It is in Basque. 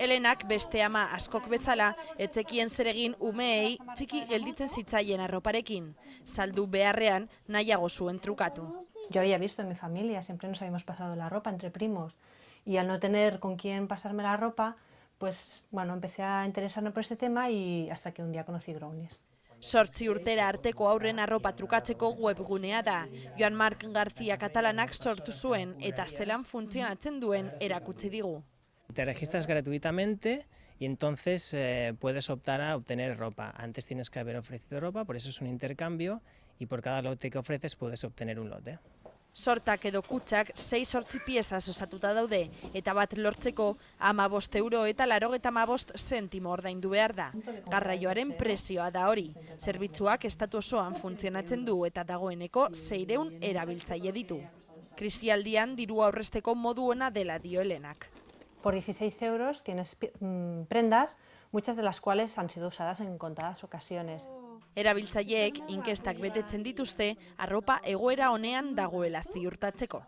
Helenak beste ama askok bezala, etzekien zeregin umeei txiki gelditzen zitzaien arroparekin. Saldu beharrean nahiago zuen trukatu. Yo había visto en mi familia, siempre nos habíamos pasado la ropa entre primos y al no tener con quién pasarme la ropa, pues bueno, empecé a interesarme por este tema y hasta que un día conocí Grownies. 8 urtera arteko aurren arropa trukatzeko webgunea da. Joan Marc García katalanak sortu zuen eta zelan funtzionatzen duen erakutsi digu. Te registras gratuitamente y entonces puedes optar a obtener ropa. Antes tienes que haber ofrecido ropa, por eso es un intercambio y por cada lote que ofreces puedes obtener un lote. Sortak edo kutsak 6-8 piezas osatuta daude eta bat lortzeko 15 euro eta 95 zentimo ordaindu behar da. Garraioaren prezioa da hori. Zerbitzuak estatu osoan funtzionatzen du eta dagoeneko 600 erabiltzaile ditu. Krisialdian dirua aurrezteko modu ona dela dio Helenak. Por 16 euros tienes prendas, muchas de las cuales han sido usadas en contadas ocasiones. Erabiltzaileek inkestak betetzen dituzte arropa egoera onean dagoela ziurtatzeko.